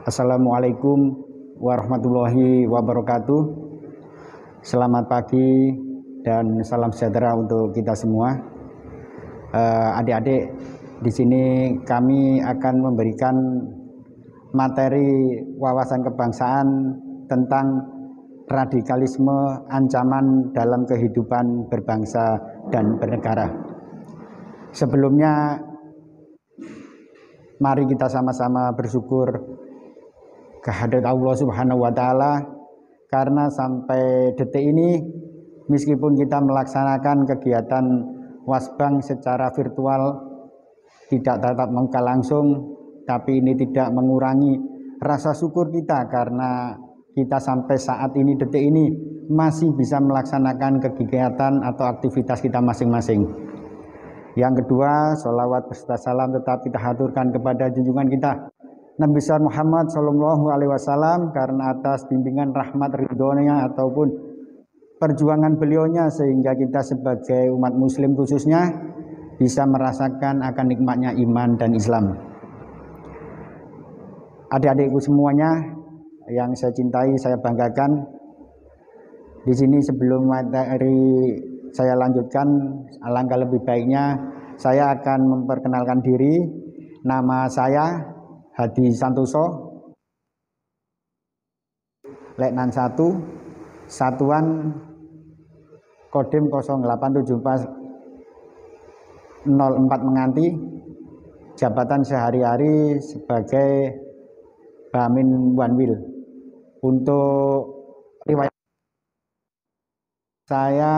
Assalamualaikum warahmatullahi wabarakatuh. Selamat pagi dan salam sejahtera untuk kita semua. Adik-adik, di sini kami akan memberikan materi wawasan kebangsaan tentang radikalisme, ancaman dalam kehidupan berbangsa dan bernegara. Sebelumnya, mari kita sama-sama bersyukur kehadirat Allah Subhanahu wa Ta'ala, karena sampai detik ini, meskipun kita melaksanakan kegiatan wasbang secara virtual, tidak tatap muka langsung, tapi ini tidak mengurangi rasa syukur kita karena kita sampai saat ini, detik ini, masih bisa melaksanakan kegiatan atau aktivitas kita masing-masing. Yang kedua, sholawat beserta salam tetap kita haturkan kepada junjungan kita Nabi besar Muhammad SAW, karena atas bimbingan rahmat ridhonya ataupun perjuangan beliaunya sehingga kita sebagai umat muslim khususnya bisa merasakan akan nikmatnya iman dan Islam. Adik-adikku semuanya yang saya cintai, saya banggakan, di sini sebelum materi saya lanjutkan, alangkah lebih baiknya saya akan memperkenalkan diri. Nama saya Hadi Santoso, Letnan 1, Satuan Kodim 087404 Menganti, jabatan sehari-hari sebagai Bamin Wanwil. Untuk riwayat saya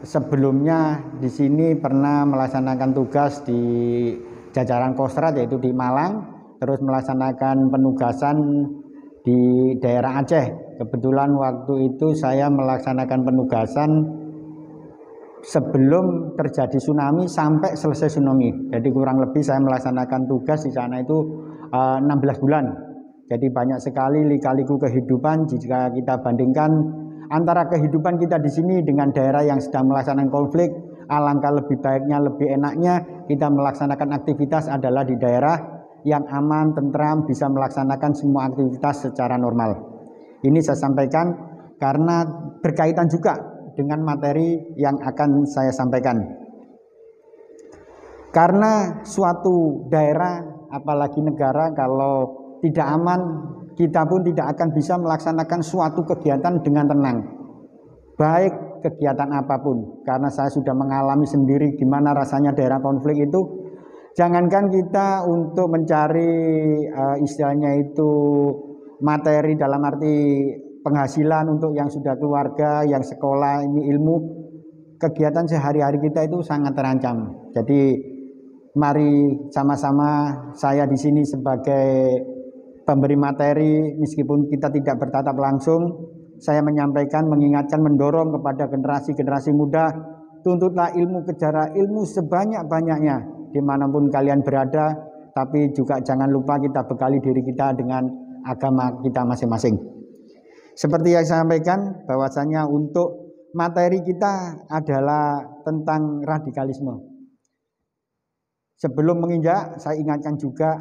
sebelumnya di sini pernah melaksanakan tugas di jajaran Kostrad, yaitu di Malang, terus melaksanakan penugasan di daerah Aceh. Kebetulan waktu itu saya melaksanakan penugasan sebelum terjadi tsunami sampai selesai tsunami. Jadi kurang lebih saya melaksanakan tugas di sana itu 16 bulan. Jadi banyak sekali lika-liku kehidupan jika kita bandingkan antara kehidupan kita di sini dengan daerah yang sedang melaksanakan konflik. Alangkah lebih baiknya, lebih enaknya kita melaksanakan aktivitas adalah di daerah yang aman, tentram, bisa melaksanakan semua aktivitas secara normal. Ini saya sampaikan karena berkaitan juga dengan materi yang akan saya sampaikan. Karena suatu daerah, apalagi negara, kalau tidak aman, kita pun tidak akan bisa melaksanakan suatu kegiatan dengan tenang, baik kegiatan apapun. Karena saya sudah mengalami sendiri gimana rasanya daerah konflik itu. Jangankan kita untuk mencari istilahnya itu materi dalam arti penghasilan untuk yang sudah keluarga, yang sekolah, ini ilmu, kegiatan sehari-hari kita itu sangat terancam. Jadi mari sama-sama, saya di sini sebagai pemberi materi, meskipun kita tidak bertatap langsung, saya menyampaikan, mengingatkan, mendorong kepada generasi-generasi muda, tuntutlah ilmu, kejar ilmu sebanyak-banyaknya dimanapun kalian berada, tapi juga jangan lupa kita bekali diri kita dengan agama kita masing-masing. Seperti yang saya sampaikan, bahwasanya untuk materi kita adalah tentang radikalisme. Sebelum menginjak, saya ingatkan juga,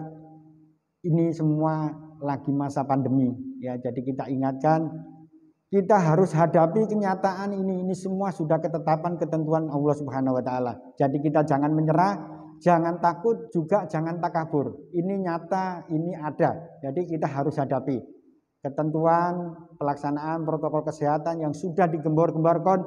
ini semua lagi masa pandemi, ya. Jadi kita ingatkan, kita harus hadapi kenyataan ini semua sudah ketetapan ketentuan Allah Subhanahu wa Ta'ala. Jadi kita jangan menyerah, jangan takut, juga jangan takabur. Ini nyata, ini ada. Jadi kita harus hadapi ketentuan pelaksanaan protokol kesehatan yang sudah digembor-gemborkan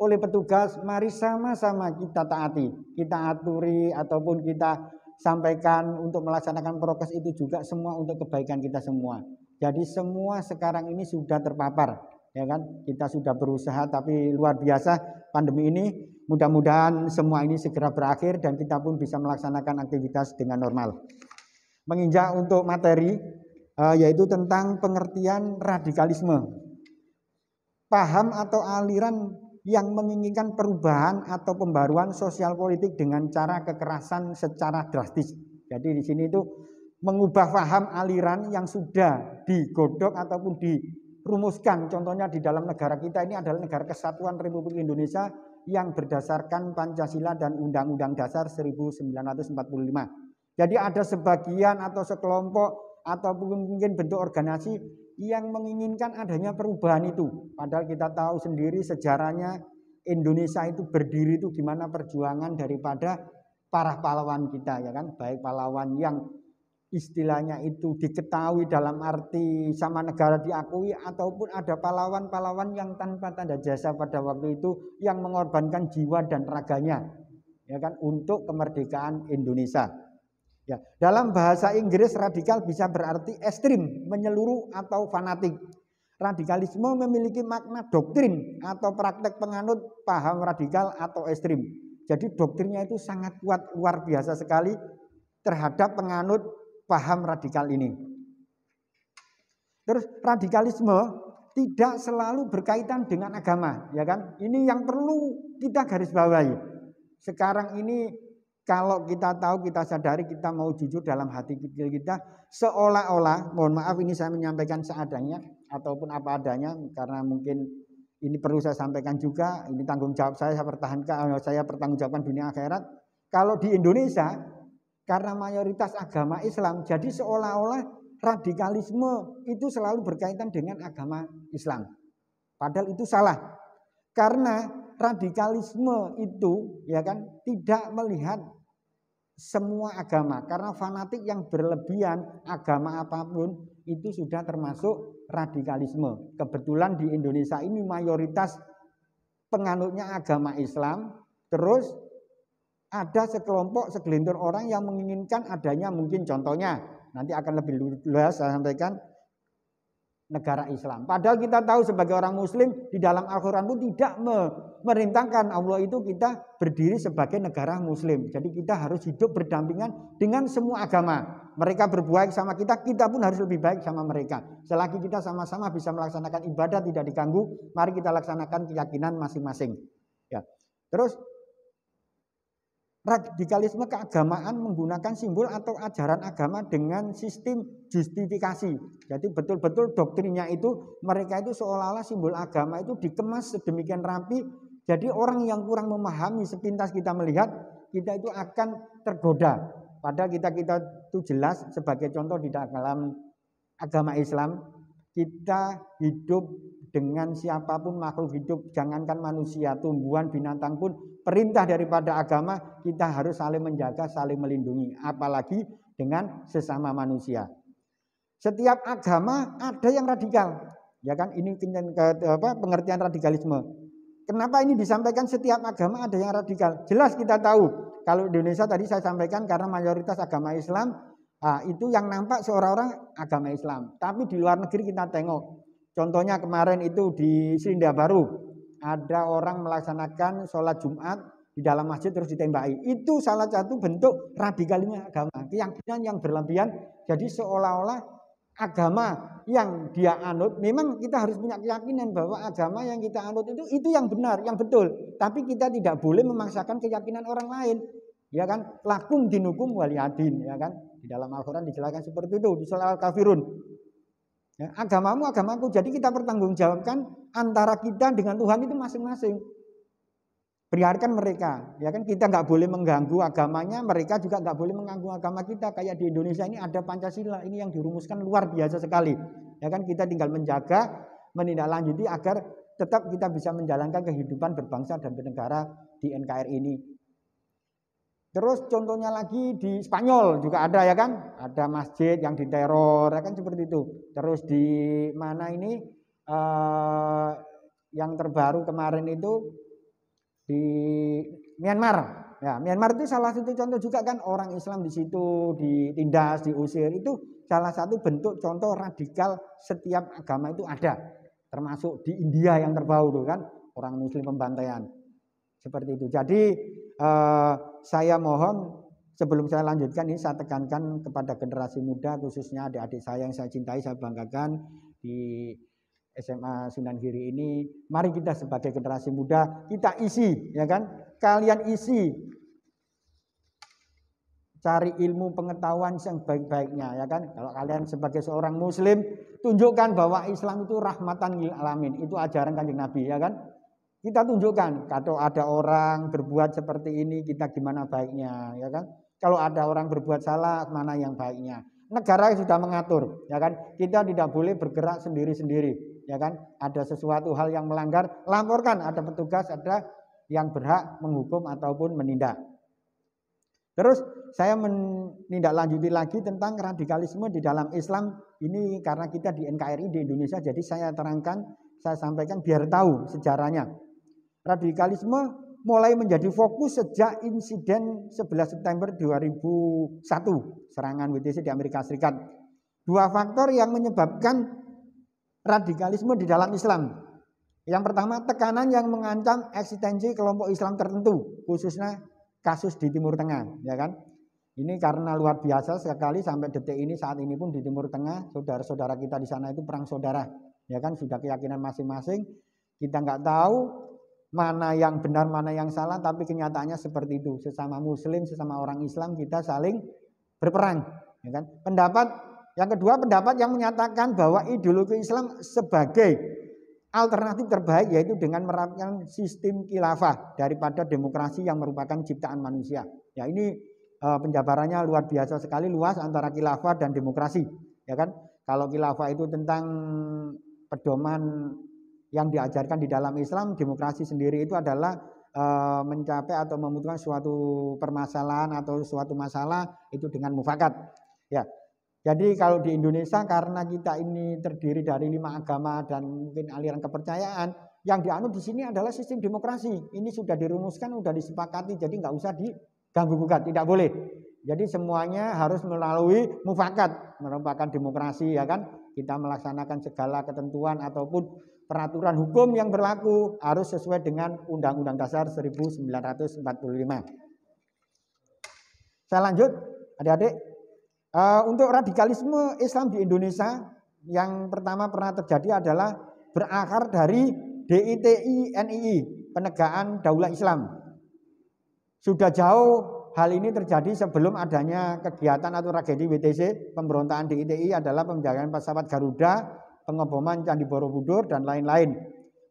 oleh petugas. Mari sama-sama kita taati, kita aturi ataupun kita sampaikan untuk melaksanakan prokes itu juga semua untuk kebaikan kita semua. Jadi semua sekarang ini sudah terpapar, ya kan? Kita sudah berusaha, tapi luar biasa pandemi ini. Mudah-mudahan semua ini segera berakhir dan kita pun bisa melaksanakan aktivitas dengan normal. Menginjak untuk materi, yaitu tentang pengertian radikalisme. Paham atau aliran yang menginginkan perubahan atau pembaruan sosial politik dengan cara kekerasan secara drastis. Jadi di sini itu mengubah paham aliran yang sudah digodok ataupun dirumuskan. Contohnya di dalam negara kita ini adalah negara kesatuan Republik Indonesia yang berdasarkan Pancasila dan Undang-Undang Dasar 1945. Jadi ada sebagian atau sekelompok ataupun mungkin bentuk organisasi yang menginginkan adanya perubahan itu. Padahal kita tahu sendiri sejarahnya Indonesia itu berdiri itu gimana perjuangan daripada para pahlawan kita, ya kan, baik pahlawan yang istilahnya itu diketahui dalam arti sama negara diakui, ataupun ada pahlawan-pahlawan yang tanpa tanda jasa pada waktu itu yang mengorbankan jiwa dan raganya, ya kan, untuk kemerdekaan Indonesia. Ya, dalam bahasa Inggris radikal bisa berarti ekstrim, menyeluruh atau fanatik. Radikalisme memiliki makna doktrin atau praktek penganut paham radikal atau ekstrim. Jadi doktrinnya itu sangat kuat, luar biasa sekali terhadap penganut paham radikal ini. Terus radikalisme tidak selalu berkaitan dengan agama, ya kan? Ini yang perlu kita garis bawahi. Sekarang ini kalau kita tahu, kita sadari, kita mau jujur dalam hati kita, seolah-olah, mohon maaf ini saya menyampaikan seadanya ataupun apa adanya, karena mungkin ini perlu saya sampaikan juga, ini tanggung jawab saya pertahankan, saya pertanggungjawabkan dunia akhirat. Kalau di Indonesia, karena mayoritas agama Islam, jadi seolah-olah radikalisme itu selalu berkaitan dengan agama Islam. Padahal itu salah. Karena radikalisme itu, ya kan, tidak melihat semua agama. Karena fanatik yang berlebihan agama apapun itu sudah termasuk radikalisme. Kebetulan di Indonesia ini mayoritas penganutnya agama Islam, terus ada segelintir orang yang menginginkan adanya, mungkin contohnya nanti akan lebih luas saya sampaikan, negara Islam. Padahal kita tahu sebagai orang Muslim di dalam Al-Quran pun tidak memerintahkan Allah itu kita berdiri sebagai negara Muslim. Jadi kita harus hidup berdampingan dengan semua agama. Mereka berbuat sama kita, kita pun harus lebih baik sama mereka. Selagi kita sama-sama bisa melaksanakan ibadah tidak diganggu, mari kita laksanakan keyakinan masing-masing. Ya. Terus radikalisme keagamaan menggunakan simbol atau ajaran agama dengan sistem justifikasi. Jadi betul-betul doktrinnya itu, mereka itu seolah-olah simbol agama itu dikemas sedemikian rapi. Jadi orang yang kurang memahami, sepintas kita melihat, kita itu akan tergoda. Padahal kita itu jelas sebagai contoh di dalam agama Islam, kita hidup dengan siapapun makhluk hidup, jangankan manusia, tumbuhan, binatang pun, perintah daripada agama kita harus saling menjaga, saling melindungi, apalagi dengan sesama manusia. Setiap agama ada yang radikal, ya kan? Ini pengertian radikalisme. Kenapa ini disampaikan setiap agama ada yang radikal? Jelas kita tahu, kalau di Indonesia tadi saya sampaikan karena mayoritas agama Islam, itu yang nampak seorang-orang agama Islam. Tapi di luar negeri kita tengok, contohnya kemarin itu di Selandia Baru, ada orang melaksanakan sholat Jumat di dalam masjid terus ditembaki. Itu salah satu bentuk radikalisme agama, keyakinan yang berlebihan. Jadi seolah-olah agama yang dia anut, memang kita harus punya keyakinan bahwa agama yang kita anut itu yang benar, yang betul. Tapi kita tidak boleh memaksakan keyakinan orang lain. Ya kan? Lakum dinukum waliyadin, ya kan? Di dalam Al-Qur'an dijelaskan seperti itu di surah Al-Kafirun. Ya, agamamu agamaku. Jadi kita pertanggungjawabkan antara kita dengan Tuhan itu masing-masing. Biarkan mereka, ya kan, kita nggak boleh mengganggu agamanya, mereka juga nggak boleh mengganggu agama kita. Kayak di Indonesia ini ada Pancasila, ini yang dirumuskan luar biasa sekali. Ya kan, kita tinggal menjaga, menindaklanjuti agar tetap kita bisa menjalankan kehidupan berbangsa dan bernegara di NKRI ini. Terus contohnya lagi di Spanyol juga ada, ya kan, ada masjid yang diteror, ya kan, seperti itu. Terus di mana ini yang terbaru kemarin itu di Myanmar. Ya, Myanmar itu salah satu contoh juga kan, orang Islam di situ ditindas, diusir. Itu salah satu bentuk contoh radikal setiap agama itu ada. Termasuk di India yang terbaru tuh kan, orang Muslim pembantaian. Seperti itu. Jadi saya mohon sebelum saya lanjutkan ini saya tekankan kepada generasi muda, khususnya adik-adik saya yang saya cintai, saya banggakan di SMA Sunan Giri ini. Mari kita sebagai generasi muda kita isi, ya kan? Kalian isi, cari ilmu pengetahuan yang baik-baiknya, ya kan? Kalau kalian sebagai seorang Muslim, tunjukkan bahwa Islam itu rahmatan lil alamin. Itu ajaran Kanjeng Nabi, ya kan? Kita tunjukkan, kalau ada orang berbuat seperti ini, kita gimana baiknya, ya kan? Kalau ada orang berbuat salah, mana yang baiknya? negara sudah mengatur, ya kan? Kita tidak boleh bergerak sendiri-sendiri, ya kan? Ada sesuatu hal yang melanggar, laporkan, ada petugas, ada yang berhak menghukum ataupun menindak. Terus saya menindaklanjuti lagi tentang radikalisme di dalam Islam ini karena kita di NKRI di Indonesia, jadi saya terangkan, saya sampaikan biar tahu sejarahnya. Radikalisme mulai menjadi fokus sejak insiden 11 September 2001, serangan WTC di Amerika Serikat. Dua faktor yang menyebabkan radikalisme di dalam Islam. Yang pertama, tekanan yang mengancam eksistensi kelompok Islam tertentu, khususnya kasus di Timur Tengah, ya kan? Ini karena luar biasa sekali sampai detik ini, saat ini pun di Timur Tengah, saudara-saudara kita di sana itu perang saudara, ya kan? Sudah keyakinan masing-masing, kita nggak tahu mana yang benar, mana yang salah, tapi kenyataannya seperti itu. Sesama Muslim, sesama orang Islam kita saling berperang, ya kan? Pendapat yang kedua, pendapat yang menyatakan bahwa ideologi Islam sebagai alternatif terbaik yaitu dengan menerapkan sistem khilafah daripada demokrasi yang merupakan ciptaan manusia. Ya, ini penjabarannya luar biasa sekali, luas antara khilafah dan demokrasi, ya kan? Kalau khilafah itu tentang pedoman yang diajarkan di dalam Islam, demokrasi sendiri itu adalah mencapai atau memutuskan suatu permasalahan atau suatu masalah itu dengan mufakat. Ya. Jadi kalau di Indonesia karena kita ini terdiri dari 5 agama dan mungkin aliran kepercayaan, yang dianut di sini adalah sistem demokrasi. Ini sudah dirumuskan, sudah disepakati, jadi nggak usah diganggu gugat, tidak boleh. Jadi semuanya harus melalui mufakat, merupakan demokrasi, ya kan? Kita melaksanakan segala ketentuan ataupun peraturan hukum yang berlaku harus sesuai dengan Undang-Undang Dasar 1945. Saya lanjut, adik-adik. Untuk radikalisme Islam di Indonesia yang pertama pernah terjadi adalah berakar dari DITI NII, Penegakan Daulah Islam. Sudah jauh hal ini terjadi sebelum adanya kegiatan atau tragedi WTC. Pemberontakan DITI adalah penjagaan pesawat Garuda, pengeboman Candi Borobudur dan lain-lain.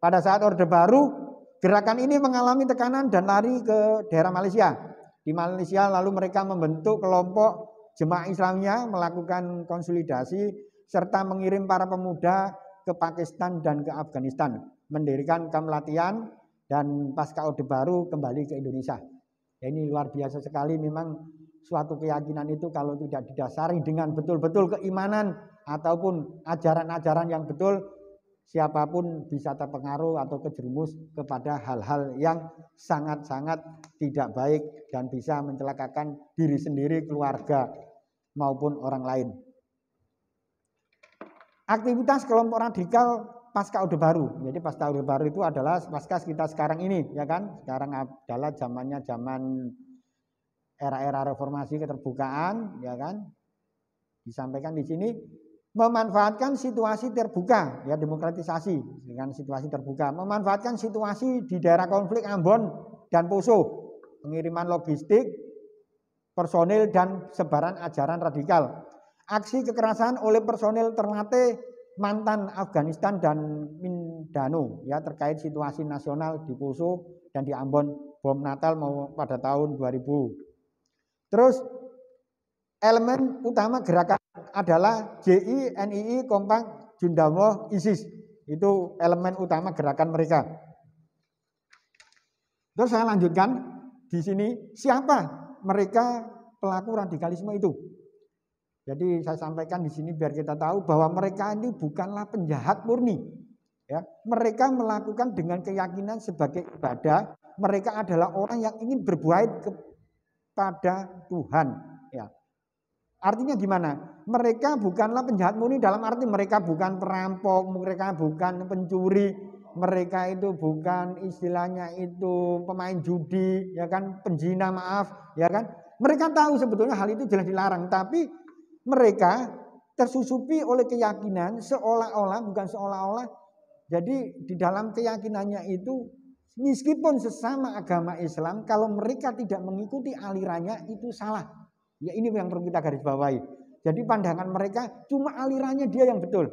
Pada saat Orde Baru, gerakan ini mengalami tekanan dan lari ke daerah Malaysia. Di Malaysia lalu mereka membentuk kelompok Jemaah Islamnya, melakukan konsolidasi serta mengirim para pemuda ke Pakistan dan ke Afghanistan, mendirikan kamp latihan dan pasca Orde Baru kembali ke Indonesia. Ya, ini luar biasa sekali, memang suatu keyakinan itu kalau tidak didasari dengan betul-betul keimanan ataupun ajaran-ajaran yang betul, siapapun bisa terpengaruh atau terjerumus kepada hal-hal yang sangat-sangat tidak baik dan bisa mencelakakan diri sendiri, keluarga maupun orang lain. Aktivitas kelompok radikal pasca Orde Baru. Jadi pasca Orde Baru itu adalah pasca kita sekarang ini, ya kan? Sekarang adalah zaman era-era reformasi keterbukaan, ya kan? Disampaikan di sini memanfaatkan situasi terbuka, ya, demokratisasi dengan situasi terbuka, memanfaatkan situasi di daerah konflik Ambon dan Poso, pengiriman logistik, personil dan sebaran ajaran radikal. Aksi kekerasan oleh personil Ternate, mantan Afghanistan dan Mindanao, ya, terkait situasi nasional di Poso dan di Ambon, bom Natal mau pada tahun 2000. Terus elemen utama gerakan adalah JI, NII, Kompak, Jundawo, ISIS. Itu elemen utama gerakan mereka. Terus saya lanjutkan di sini, siapa mereka pelaku radikalisme itu? Jadi saya sampaikan di sini biar kita tahu bahwa mereka ini bukanlah penjahat murni. Ya, mereka melakukan dengan keyakinan sebagai ibadah. Mereka adalah orang yang ingin berbuat kepada Tuhan. Ya. Artinya gimana? Mereka bukanlah penjahat murni dalam arti mereka bukan perampok, mereka bukan pencuri, mereka itu bukan istilahnya itu pemain judi, ya kan, penzina, maaf, ya kan. Mereka tahu sebetulnya hal itu jelas dilarang, tapi mereka tersusupi oleh keyakinan seolah-olah, bukan seolah-olah. Jadi di dalam keyakinannya itu meskipun sesama agama Islam, kalau mereka tidak mengikuti alirannya itu salah. Ya, ini yang perlu kita garis bawahi. Jadi pandangan mereka cuma alirannya dia yang betul,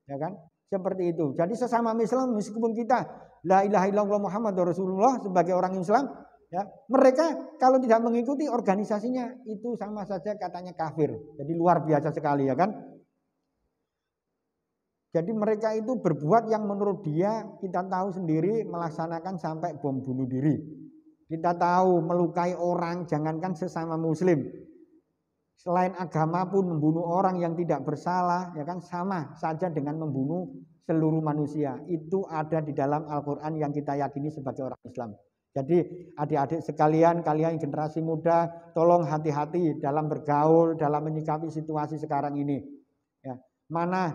ya kan? Seperti itu. Jadi sesama Islam meskipun kita la ilaha illallah Muhammadur Rasulullah sebagai orang Islam, Ya, mereka kalau tidak mengikuti organisasinya itu sama saja katanya kafir. Jadi luar biasa sekali ya kan. Jadi mereka itu berbuat yang menurut dia kita tahu sendiri melaksanakan sampai bom bunuh diri. Kita tahu melukai orang jangankan sesama muslim. Selain agama pun membunuh orang yang tidak bersalah ya kan sama saja dengan membunuh seluruh manusia. Itu ada di dalam Al-Qur'an yang kita yakini sebagai orang Islam. Jadi adik-adik sekalian, kalian generasi muda, tolong hati-hati dalam bergaul, dalam menyikapi situasi sekarang ini. Ya, mana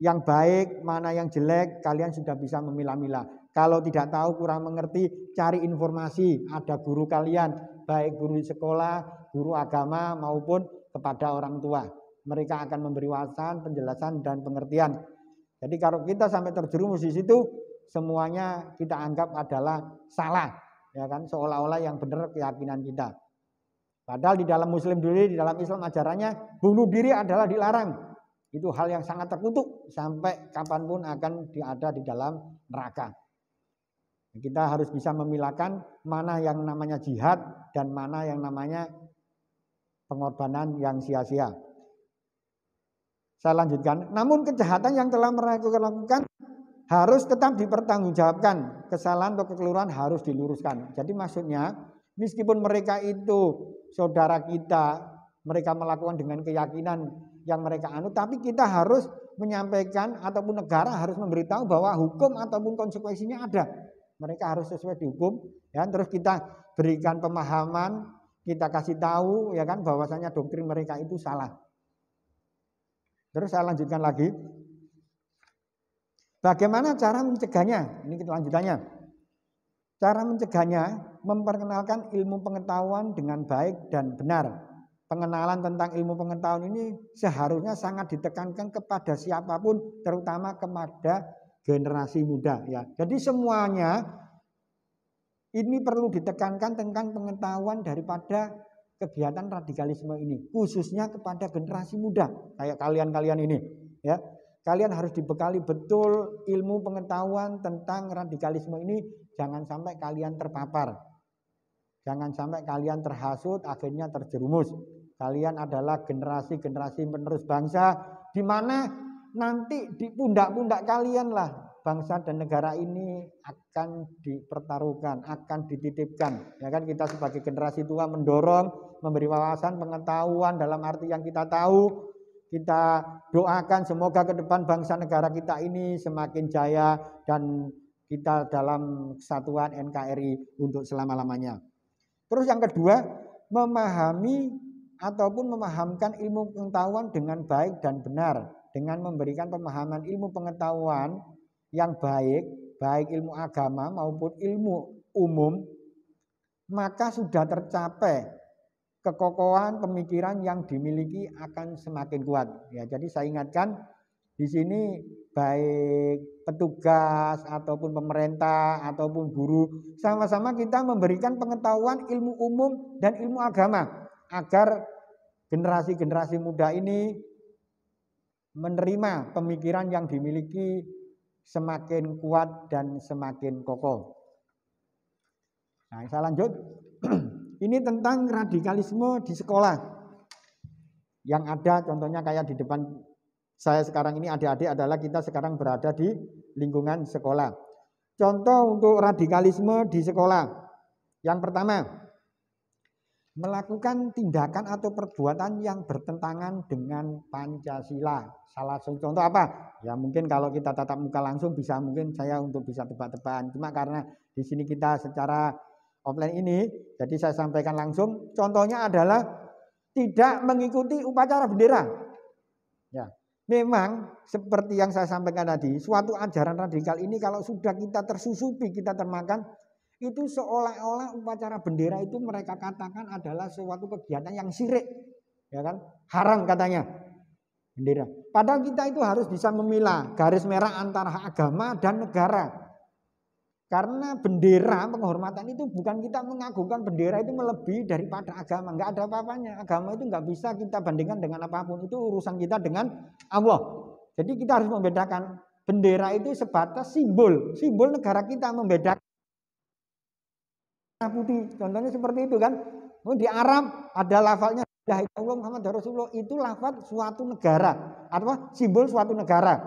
yang baik, mana yang jelek, kalian sudah bisa memilah-milah. Kalau tidak tahu, kurang mengerti, cari informasi. Ada guru kalian, baik guru di sekolah, guru agama maupun kepada orang tua. Mereka akan memberi wawasan, penjelasan, dan pengertian. Jadi kalau kita sampai terjerumus di situ, semuanya kita anggap adalah salah, ya kan? Seolah-olah yang benar keyakinan kita. Padahal di dalam Muslim dulu, di dalam Islam ajarannya bunuh diri adalah dilarang. Itu hal yang sangat terkutuk sampai kapanpun akan ada di dalam neraka. Kita harus bisa memilahkan mana yang namanya jihad dan mana yang namanya pengorbanan yang sia-sia. Saya lanjutkan. Namun kejahatan yang telah mereka lakukan harus tetap dipertanggungjawabkan. Kesalahan atau kekeliruan harus diluruskan. Jadi maksudnya meskipun mereka itu saudara kita, mereka melakukan dengan keyakinan yang mereka anut, tapi kita harus menyampaikan ataupun negara harus memberitahu bahwa hukum ataupun konsekuensinya ada. Mereka harus sesuai dihukum, ya. Terus kita berikan pemahaman, kita kasih tahu, ya kan, bahwasanya doktrin mereka itu salah. Terus saya lanjutkan lagi. Bagaimana cara mencegahnya? Ini kita lanjutannya. Cara mencegahnya memperkenalkan ilmu pengetahuan dengan baik dan benar. Pengenalan tentang ilmu pengetahuan ini seharusnya sangat ditekankan kepada siapapun, terutama kepada generasi muda. Ya, jadi semuanya ini perlu ditekankan tentang pengetahuan daripada kegiatan radikalisme ini, khususnya kepada generasi muda kayak kalian-kalian ini. Ya, kalian harus dibekali betul ilmu pengetahuan tentang radikalisme ini. Jangan sampai kalian terpapar, jangan sampai kalian terhasut, akhirnya terjerumus. Kalian adalah generasi-generasi penerus bangsa, di mana nanti di pundak-pundak kalian lah bangsa dan negara ini akan dipertaruhkan, akan dititipkan. Ya kan, kita sebagai generasi tua mendorong, memberi wawasan, pengetahuan dalam arti yang kita tahu. Kita doakan semoga ke depan bangsa negara kita ini semakin jaya dan kita dalam kesatuan NKRI untuk selama-lamanya. Terus yang kedua, memahami ataupun memahamkan ilmu pengetahuan dengan baik dan benar, dengan memberikan pemahaman ilmu pengetahuan yang baik, baik ilmu agama maupun ilmu umum, maka sudah tercapai kekokohan pemikiran yang dimiliki akan semakin kuat. Ya, jadi saya ingatkan di sini baik petugas ataupun pemerintah ataupun guru, sama-sama kita memberikan pengetahuan ilmu umum dan ilmu agama agar generasi-generasi muda ini menerima pemikiran yang dimiliki semakin kuat dan semakin kokoh. Nah, saya lanjut. Ini tentang radikalisme di sekolah. Yang ada contohnya kayak di depan saya sekarang ini, adik-adik, adalah kita sekarang berada di lingkungan sekolah. Contoh untuk radikalisme di sekolah. Yang pertama, melakukan tindakan atau perbuatan yang bertentangan dengan Pancasila. Salah satu contoh apa? Ya mungkin kalau kita tatap muka langsung bisa, mungkin saya untuk bisa tebak-tebakan. Cuma karena di sini kita secara offline ini, jadi saya sampaikan langsung. Contohnya adalah tidak mengikuti upacara bendera. Ya, memang seperti yang saya sampaikan tadi, suatu ajaran radikal ini kalau sudah kita tersusupi, kita termakan, itu seolah-olah upacara bendera itu mereka katakan adalah suatu kegiatan yang syirik, ya kan, haram katanya bendera. Padahal kita itu harus bisa memilah garis merah antara agama dan negara. Karena bendera, penghormatan itu bukan kita mengagungkan bendera itu melebihi daripada agama, nggak ada apa-apanya. Agama itu nggak bisa kita bandingkan dengan apapun, itu urusan kita dengan Allah. Jadi kita harus membedakan, bendera itu sebatas simbol negara kita, membedakan putih. Contohnya seperti itu kan. Di Arab ada lafalnya la ilaha illallah Muhammad Rasulullah, itu lafaz suatu negara atau simbol suatu negara.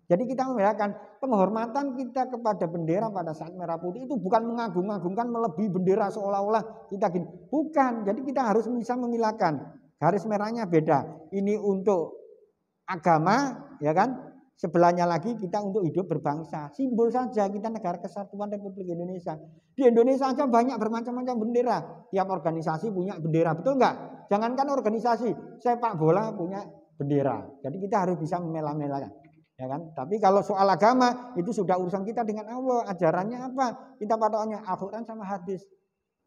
Jadi kita membedakan penghormatan kita kepada bendera pada saat merah putih itu bukan mengagung-agungkan melebihi bendera seolah-olah kita gini. Bukan. Jadi kita harus bisa memilahkan. Garis merahnya beda. Ini untuk agama, ya kan? Sebelahnya lagi kita untuk hidup berbangsa. Simbol saja kita negara kesatuan Republik Indonesia. Di Indonesia saja banyak bermacam-macam bendera. Tiap organisasi punya bendera, betul nggak? Jangankan organisasi, sepak bola punya bendera. Jadi kita harus bisa memilah-milahkan, ya kan? Tapi kalau soal agama itu sudah urusan kita dengan Allah. Ajarannya apa? Kita patokannya Al-Quran sama hadis.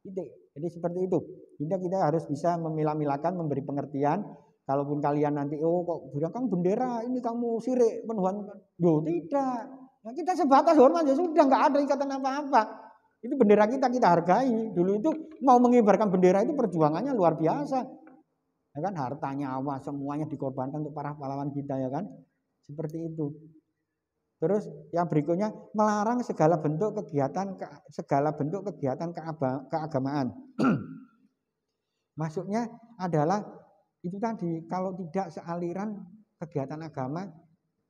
Jadi seperti itu. Kita harus bisa memilah-milahkan, memberi pengertian. Kalaupun kalian nanti, oh kok bilang kamu bendera, ini kamu syirik, penuhan. Loh tidak. Nah, kita sebatas hormat ya sudah, nggak ada ikatan apa-apa. Itu bendera kita hargai. Dulu itu mau mengibarkan bendera itu perjuangannya luar biasa. Ya kan, harta, nyawa, semuanya dikorbankan untuk para pahlawan kita, ya kan. Seperti itu. Terus yang berikutnya, melarang segala bentuk kegiatan keagamaan. Maksudnya adalah itu tadi, kalau tidak sealiran kegiatan agama,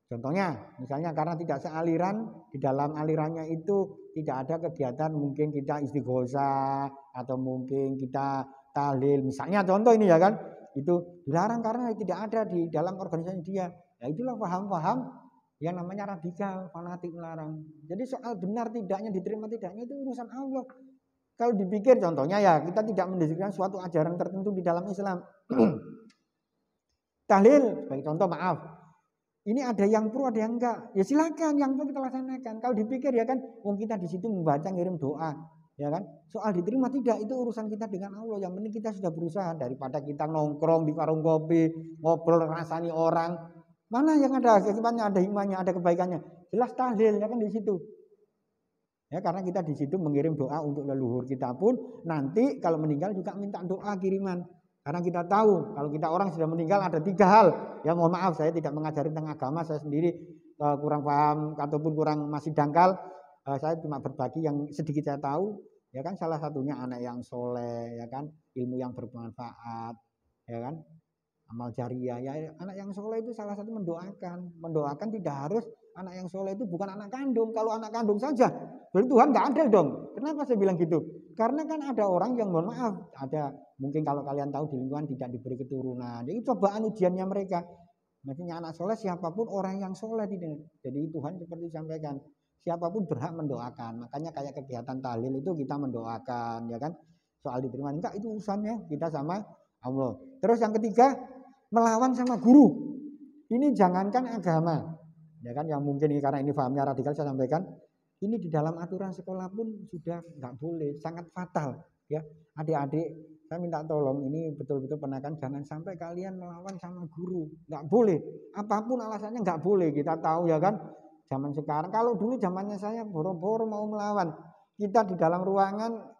contohnya misalnya karena tidak sealiran, di dalam alirannya itu tidak ada kegiatan, mungkin kita istighosah atau mungkin kita tahlil, misalnya contoh ini ya kan, itu dilarang karena tidak ada di dalam organisasi dia. Ya itulah paham-paham yang namanya radikal, fanatik, melarang. Jadi soal benar tidaknya, diterima tidaknya itu urusan Allah. Kalau dipikir contohnya ya, kita tidak mendirikan suatu ajaran tertentu di dalam Islam. Tahlil, sebagai contoh, maaf. Ini ada yang pro, ada yang enggak. Ya silakan, yang pro kita laksanakan. Kalau dipikir ya kan, kita di situ membaca, ngirim doa, ya kan. Soal diterima tidak, itu urusan kita dengan Allah. Yang penting kita sudah berusaha, daripada kita nongkrong di warung kopi, ngobrol, rasani orang. Mana yang ada kehidupannya, ada hikmahnya, ada kebaikannya. Jelas tahlil, ya kan di situ. Ya, karena kita di situ mengirim doa untuk leluhur kita pun nanti kalau meninggal juga minta doa kiriman. Karena kita tahu kalau kita orang sudah meninggal ada 3 hal. Ya mohon maaf saya tidak mengajari tentang agama, saya sendiri kurang paham ataupun kurang masih dangkal. Saya cuma berbagi yang sedikit saya tahu. Ya kan, salah satunya anak yang soleh, ya kan, ilmu yang bermanfaat, ya kan, amal jariah. Ya anak yang soleh itu salah satu mendoakan tidak harus anak yang soleh itu bukan anak kandung. Kalau anak kandung saja berarti Tuhan nggak ada dong. Kenapa saya bilang gitu? Karena kan ada orang yang mohon maaf, ada mungkin kalau kalian tahu di lingkungan tidak diberi keturunan. Jadi cobaan ujiannya mereka. Maksudnya anak soleh siapapun orang yang soleh tidak. Jadi Tuhan seperti disampaikan, siapapun berhak mendoakan. Makanya kayak kegiatan tahlil itu kita mendoakan, ya kan. Soal diterima enggak itu urusannya kita sama Allah. Terus yang ketiga, melawan sama guru. Ini jangankan agama, ya kan, yang mungkin ini karena ini pahamnya radikal saya sampaikan. Ini di dalam aturan sekolah pun sudah nggak boleh, sangat fatal, ya. Adik-adik, saya minta tolong ini betul-betul penekan, jangan sampai kalian melawan sama guru, nggak boleh. Apapun alasannya nggak boleh. Kita tahu ya kan, zaman sekarang. Kalau dulu zamannya saya boro-boro mau melawan, kita di dalam ruangan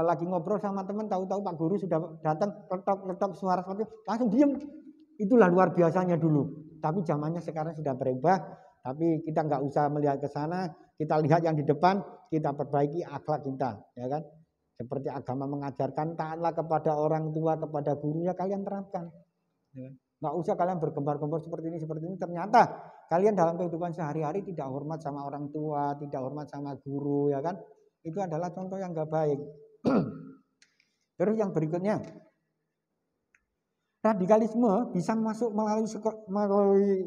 lagi ngobrol sama teman, tahu-tahu Pak Guru sudah datang, letok suara seperti itu, langsung diem. Itulah luar biasanya dulu. Tapi zamannya sekarang sudah berubah. Tapi kita nggak usah melihat ke sana. Kita lihat yang di depan, kita perbaiki akhlak kita, ya kan? Seperti agama mengajarkan taatlah kepada orang tua, kepada guru, ya kalian terapkan. Ya. Nggak usah kalian bergembar-gembar seperti ini. Ternyata kalian dalam kehidupan sehari-hari tidak hormat sama orang tua, tidak hormat sama guru, ya kan? Itu adalah contoh yang nggak baik. Terus yang berikutnya, radikalisme bisa masuk melalui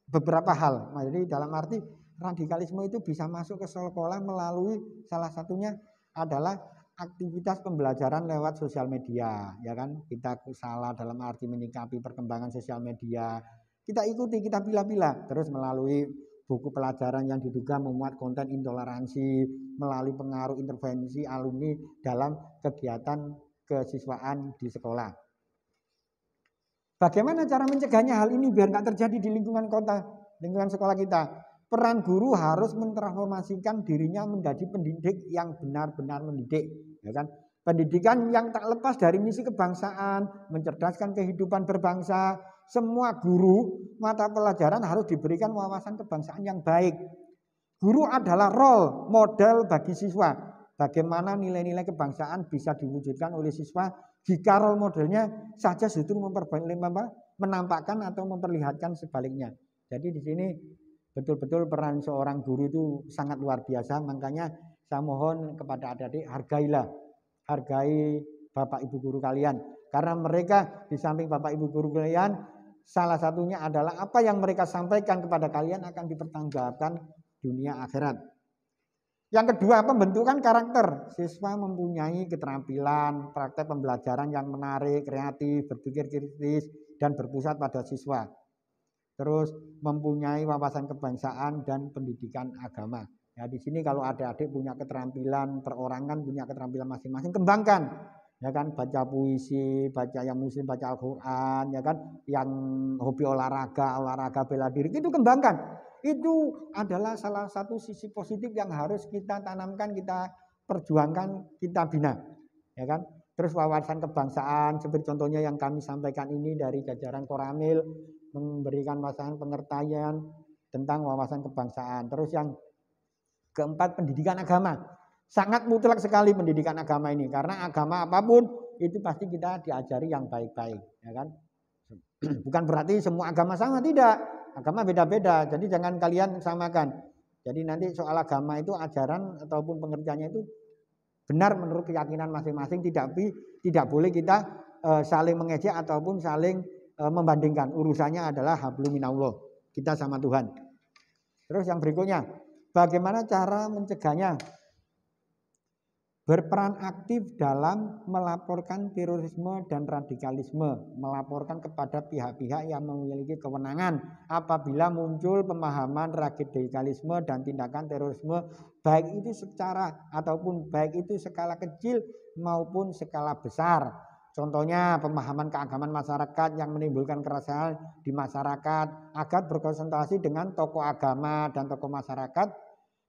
beberapa hal. Nah, jadi dalam arti radikalisme itu bisa masuk ke sekolah melalui salah satunya adalah aktivitas pembelajaran lewat sosial media, ya kan? Kita salah dalam arti menyikapi perkembangan sosial media. Kita ikuti, kita pilih-pilih, terus melalui buku pelajaran yang diduga memuat konten intoleransi, melalui pengaruh intervensi alumni dalam kegiatan kesiswaan di sekolah. Bagaimana cara mencegahnya hal ini biar nggak terjadi di lingkungan sekolah kita? Peran guru harus mentransformasikan dirinya menjadi pendidik yang benar-benar mendidik, ya kan? Pendidikan yang tak lepas dari misi kebangsaan, mencerdaskan kehidupan berbangsa. Semua guru mata pelajaran harus diberikan wawasan kebangsaan yang baik. Guru adalah role model bagi siswa. bagaimana nilai-nilai kebangsaan bisa diwujudkan oleh siswa jika role modelnya saja justru menampakkan atau memperlihatkan sebaliknya. Jadi di sini betul-betul peran seorang guru itu sangat luar biasa. Makanya saya mohon kepada adik-adik, hargai Bapak Ibu guru kalian. Karena mereka di samping Bapak Ibu guru kalian, salah satunya adalah apa yang mereka sampaikan kepada kalian akan dipertanggungjawabkan dunia akhirat. Yang kedua, pembentukan karakter. Siswa mempunyai keterampilan, praktek pembelajaran yang menarik, kreatif, berpikir kritis, dan berpusat pada siswa. Terus mempunyai wawasan kebangsaan dan pendidikan agama. Ya, di sini kalau adik-adik punya keterampilan perorangan, punya keterampilan masing-masing, kembangkan. Ya kan, baca puisi, baca yang muslim, baca Al-Quran, ya kan, yang hobi olahraga bela diri, itu kembangkan. Itu adalah salah satu sisi positif yang harus kita tanamkan, kita perjuangkan, kita bina, ya kan. Terus wawasan kebangsaan seperti contohnya yang kami sampaikan ini dari jajaran Koramil, memberikan wawasan pengertian tentang wawasan kebangsaan. Terus yang keempat, pendidikan agama. Sangat mutlak sekali pendidikan agama ini, karena agama apapun itu pasti kita diajari yang baik-baik, ya kan. Bukan berarti semua agama sama, tidak. Agama beda-beda, jadi jangan kalian samakan. Jadi nanti soal agama itu ajaran ataupun pengertiannya itu benar menurut keyakinan masing-masing, tidak boleh kita saling mengejek ataupun saling membandingkan. Urusannya adalah hablum minallah, kita sama Tuhan. Terus yang berikutnya, bagaimana cara mencegahnya? Berperan aktif dalam melaporkan terorisme dan radikalisme, melaporkan kepada pihak-pihak yang memiliki kewenangan apabila muncul pemahaman radikalisme dan tindakan terorisme, baik itu secara ataupun baik itu skala kecil maupun skala besar. Contohnya pemahaman keagamaan masyarakat yang menimbulkan keresahan di masyarakat, agar berkonsentrasi dengan tokoh agama dan tokoh masyarakat,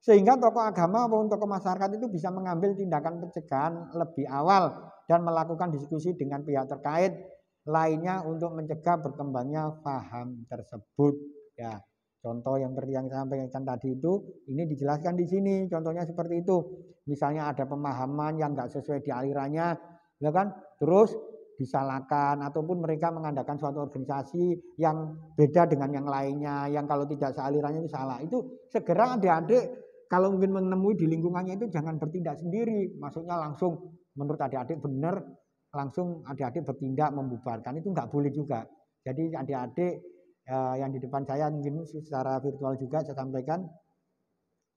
sehingga tokoh agama maupun tokoh masyarakat itu bisa mengambil tindakan pencegahan lebih awal dan melakukan diskusi dengan pihak terkait lainnya untuk mencegah berkembangnya paham tersebut. Ya, contoh yang saya sampaikan tadi itu, ini dijelaskan di sini. Contohnya seperti itu. Misalnya ada pemahaman yang nggak sesuai di alirannya, ya kan? Terus disalahkan ataupun mereka mengadakan suatu organisasi yang beda dengan yang lainnya, yang kalau tidak sealirannya itu salah. Itu segera adik-adik kalau mungkin menemui di lingkungannya itu jangan bertindak sendiri, maksudnya langsung menurut adik-adik benar, langsung adik-adik bertindak membubarkan, itu nggak boleh juga. Jadi adik-adik yang di depan saya mungkin secara virtual juga saya sampaikan,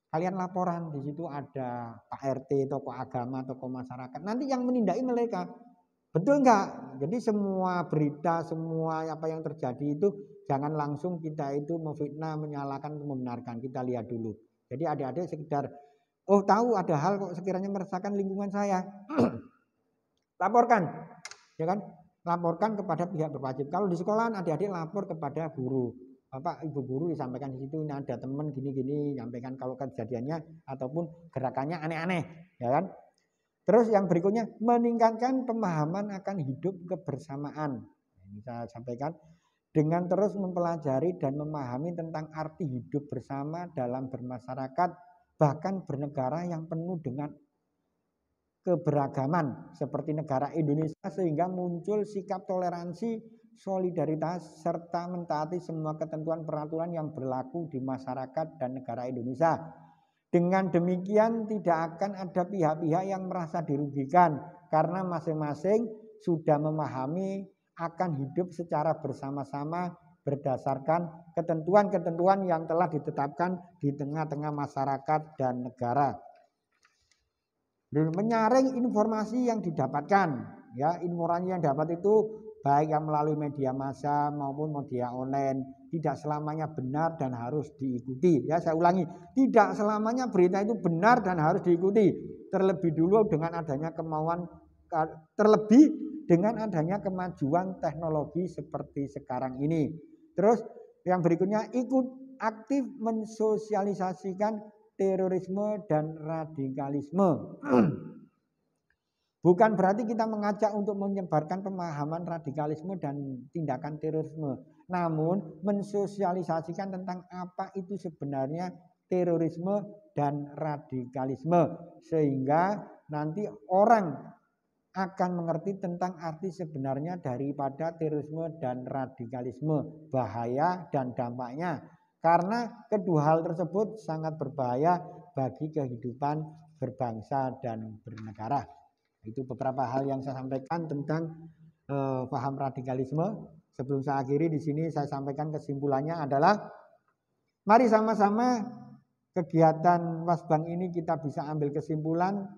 kalian laporan, di situ ada Pak RT, tokoh agama, tokoh masyarakat, nanti yang menindaki mereka. Betul enggak? Jadi semua berita, semua apa yang terjadi itu jangan langsung kita itu memfitnah, menyalahkan, membenarkan. Kita lihat dulu. Jadi adik-adik sekedar, oh tahu ada hal kok sekiranya meresahkan lingkungan saya, laporkan, ya kan? Laporkan kepada pihak berwajib. Kalau di sekolahan adik-adik lapor kepada guru, Bapak Ibu guru disampaikan di situ, ini ada teman gini-gini, nyampaikan kalau kejadiannya ataupun gerakannya aneh-aneh, ya kan? Terus yang berikutnya, meningkatkan pemahaman akan hidup kebersamaan. Ini saya sampaikan. Dengan terus mempelajari dan memahami tentang arti hidup bersama dalam bermasyarakat, bahkan bernegara yang penuh dengan keberagaman seperti negara Indonesia, sehingga muncul sikap toleransi, solidaritas, serta mentaati semua ketentuan peraturan yang berlaku di masyarakat dan negara Indonesia. Dengan demikian tidak akan ada pihak-pihak yang merasa dirugikan karena masing-masing sudah memahami akan hidup secara bersama-sama berdasarkan ketentuan-ketentuan yang telah ditetapkan di tengah-tengah masyarakat dan negara. Menyaring informasi yang didapatkan, ya, informasi yang dapat itu baik yang melalui media massa maupun media online, tidak selamanya benar dan harus diikuti. Ya, saya ulangi, tidak selamanya berita itu benar dan harus diikuti. Terlebih dengan adanya kemajuan teknologi seperti sekarang ini. Terus yang berikutnya, ikut aktif mensosialisasikan terorisme dan radikalisme. Bukan berarti kita mengajak untuk menyebarkan pemahaman radikalisme dan tindakan terorisme, namun mensosialisasikan tentang apa itu sebenarnya terorisme dan radikalisme, sehingga nanti orang akan mengerti tentang arti sebenarnya daripada terorisme dan radikalisme, bahaya dan dampaknya. Karena kedua hal tersebut sangat berbahaya bagi kehidupan berbangsa dan bernegara. Itu beberapa hal yang saya sampaikan tentang paham radikalisme. Sebelum saya akhiri di sini, saya sampaikan kesimpulannya adalah mari sama-sama kegiatan Wasbang ini kita bisa ambil kesimpulan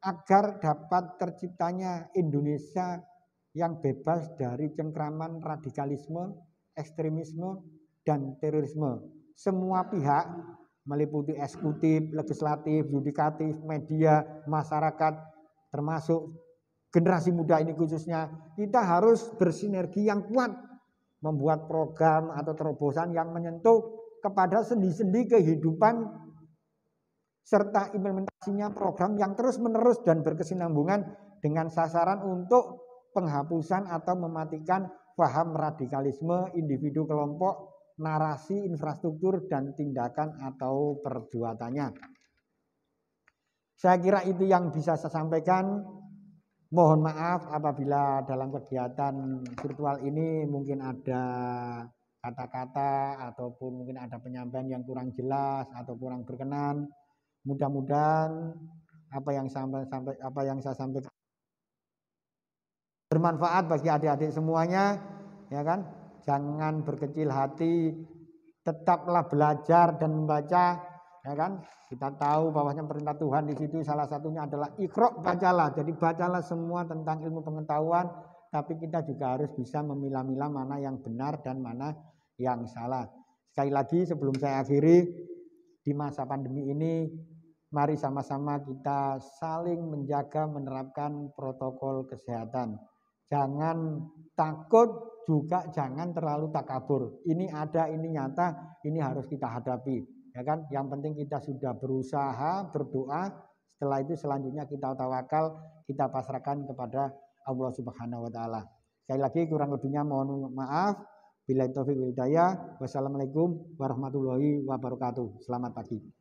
agar dapat terciptanya Indonesia yang bebas dari cengkraman radikalisme, ekstremisme, dan terorisme. Semua pihak meliputi eksekutif, legislatif, yudikatif, media, masyarakat, termasuk generasi muda ini khususnya, kita harus bersinergi yang kuat, membuat program atau terobosan yang menyentuh kepada sendi-sendi kehidupan serta implementasinya program yang terus-menerus dan berkesinambungan dengan sasaran untuk penghapusan atau mematikan paham radikalisme individu, kelompok, narasi, infrastruktur, dan tindakan atau perbuatannya. Saya kira itu yang bisa saya sampaikan. Mohon maaf apabila dalam kegiatan virtual ini mungkin ada kata-kata ataupun mungkin ada penyampaian yang kurang jelas atau kurang berkenan. Mudah-mudahan apa yang saya sampaikan bermanfaat bagi adik-adik semuanya, ya kan? Jangan berkecil hati, tetaplah belajar dan membaca, ya kan? Kita tahu bahwasanya perintah Tuhan di situ salah satunya adalah Iqra, bacalah. Jadi bacalah semua tentang ilmu pengetahuan, tapi kita juga harus bisa memilah-milah mana yang benar dan mana yang salah. Sekali lagi sebelum saya akhiri, di masa pandemi ini mari sama-sama kita saling menjaga menerapkan protokol kesehatan. Jangan takut, juga jangan terlalu takabur. Ini ada, ini nyata, ini harus kita hadapi. Ya kan? Yang penting kita sudah berusaha, berdoa. Setelah itu selanjutnya kita tawakal, kita pasrahkan kepada Allah Subhanahu wa taala. Sekali lagi kurang lebihnya mohon maaf. Billahi taufiq wal hidayah. Wassalamualaikum warahmatullahi wabarakatuh. Selamat pagi.